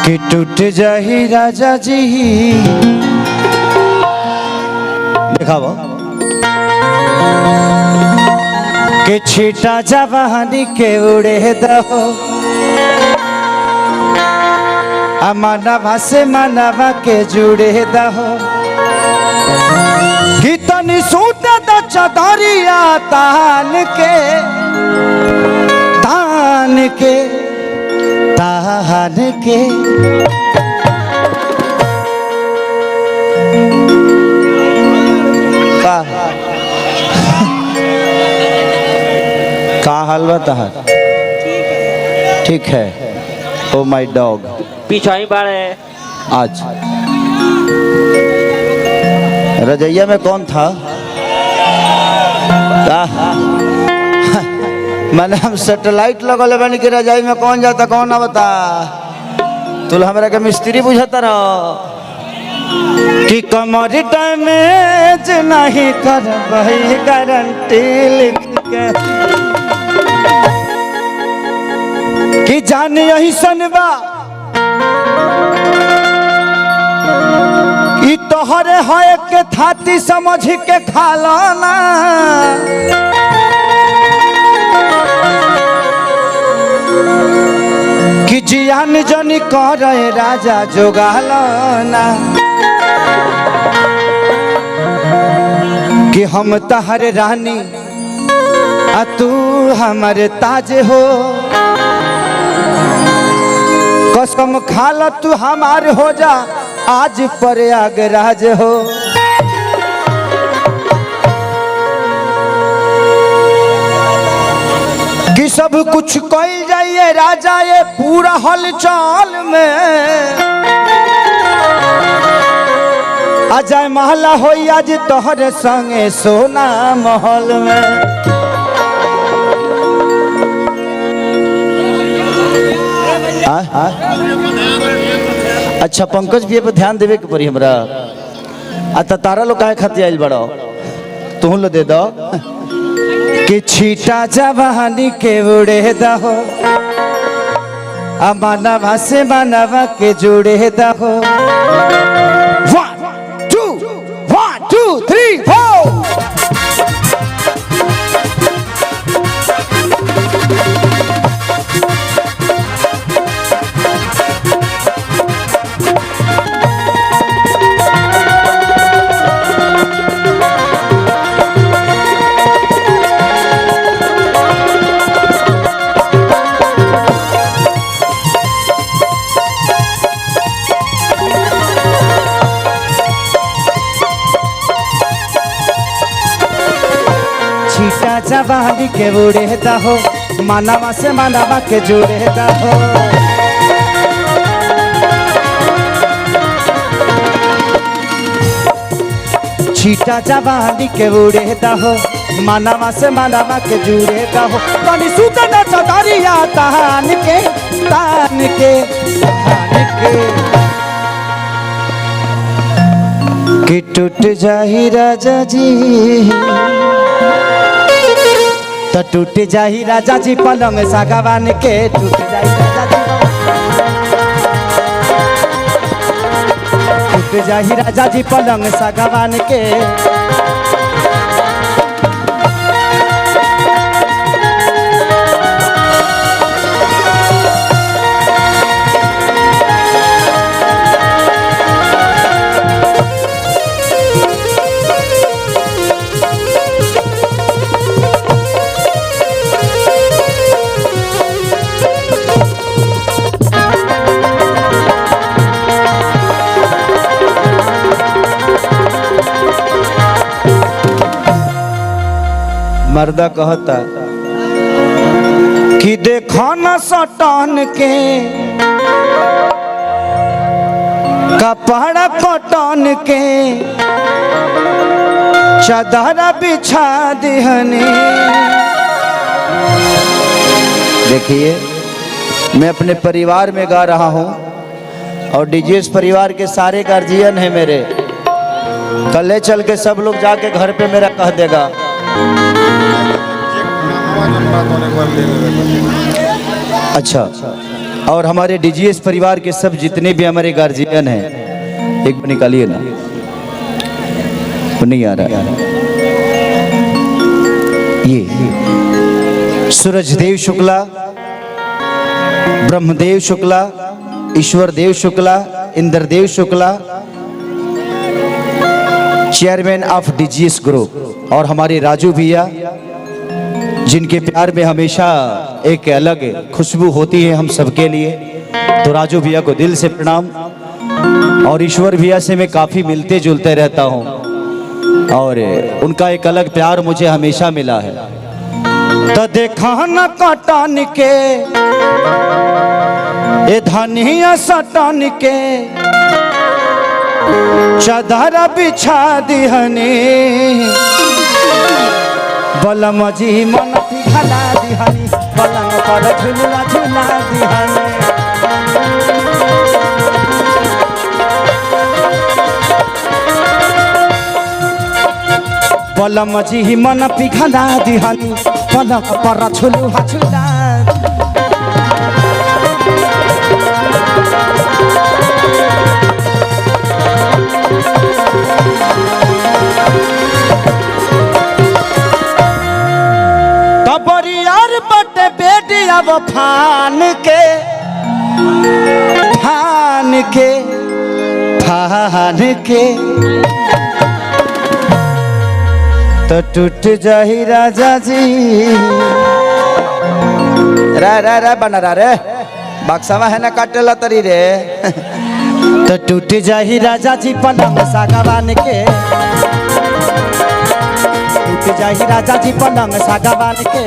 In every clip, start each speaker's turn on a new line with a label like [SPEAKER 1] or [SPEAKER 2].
[SPEAKER 1] कि टूट जाही राजा जी दिखाओ कि छीटा जवानी के उड़े दहो मानवा से मानवा के जुड़े दहो कि तनी सूत द चदरिया तान के तान के तान के का हाल बता ठीक है। ओ माय डॉग
[SPEAKER 2] पीछा ही बाढ़ है
[SPEAKER 1] आज रजैया में कौन था मैंने हम सैटेलाइट लगल बनी कि रजाई में कौन जाता कौन ना बता तुल हमरा के मिस्त्री बुझाता रहो कि कमर डैमेज नहीं कर गारंटी लिख के कि जान यही सनबा ई तोहरे है के थाती समझ के खाला ना कि जियान जनी करे राजा जोगालना कि हम तहरे रानी आ तू हमारे ताज हो कसम खाला तू हमारे हो जा आज प्रयागराज हो कि सब कुछ कइल जाइए राजा ये पूरा हलचल में अजय महला हो आज तोहरे संगे सोना महल में अच्छा पंकज भी पे ध्यान देवे के पड़ी हमरा तारा लोग काहे खातिर आइल बड़ो तू लो दे दो कि छीटा जवानी के उड़े दहो मानवा से मानवा के जुड़े दहो 1 2 3 4 छीटा जवानी के उड़े दहो मानवा से मानवा के जुड़े दहो छीटा जवानी के उड़े दहो मानवा से मानवा के जुड़े दहो तनी सुतन चदरिया तान के तान के तान के कि टूट जाही राजा जी तो टूट जाही राजा जी पलंग सागवान के टूट जाही राजा जी टूट जाही राजा जी पलंग सागवान के मर्दा कहता कि देखो न सटन के कपड़ा कटन के चादर बिछा दिहनी। देखिए मैं अपने परिवार में गा रहा हूँ और डीजीएस परिवार के सारे गार्जियन हैं मेरे, कल चल के सब लोग जाके घर पे मेरा कह देगा। अच्छा और हमारे डीजीएस परिवार के सब जितने भी हमारे गार्जियन हैं, एक बार निकालिए ना, वो नहीं आ रहा। ये Surajdev Shukla, Brahmdev Shukla, Ishwardev Shukla, Indradev Shukla, chairman of DGS group, और हमारे राजू भैया जिनके प्यार में हमेशा एक अलग खुशबू होती है हम सबके लिए। तो राजू भैया को दिल से प्रणाम। और ईश्वर भैया से मैं काफ़ी मिलते जुलते रहता हूँ और उनका एक अलग प्यार मुझे हमेशा मिला है। तो देखा न कटान के ए धनिया सटान के चादर बिछा दिहनी, बलम जी मन पिघला दिहनी, पलंग पर झुला झुला दिहनी। बलम जी मन पिघला दिहनी, पलंग पर झुला झुला। बरियार बटे बेटी अब फान के फान के फान के तो टूट जाही राजा जी। रे रे रे बना रे बक्सावा है ना काटेला तरी रे। तो टूट जाही राजा जी पलंग सागवान के, टूट जाही राजा जी पलंग सागवान के।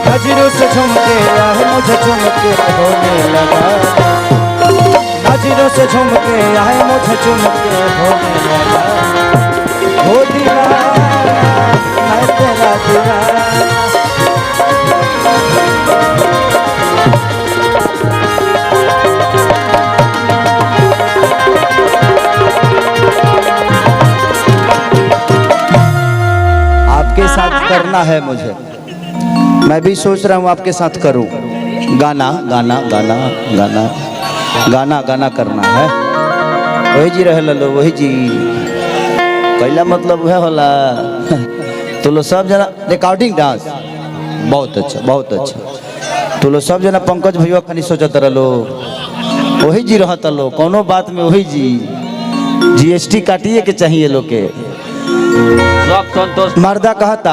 [SPEAKER 1] नजरों से झुमके आए मुझे झुमके होने लगा, नजरों से झुमके आए मुझे झुमके होने लगा। हो दीवाना मैं तेरा दीवाना। आपके साथ करना है मुझे, मैं भी सोच रहा हूँ आपके साथ करूँ। गाना गाना गाना गाना गाना गाना करना है। वही जी रहे लो, वही जी कैला मतलब वह होला। तो लो सब जना रिकॉर्डिंग डांस बहुत अच्छा बहुत अच्छा। तो लो सब जना पंकज भैया खानी सोचत रहो, वही जी रहता लो कोनो बात में। वही जी जीएसटी काटिए के चाहिए लोग के। मर्दा कहता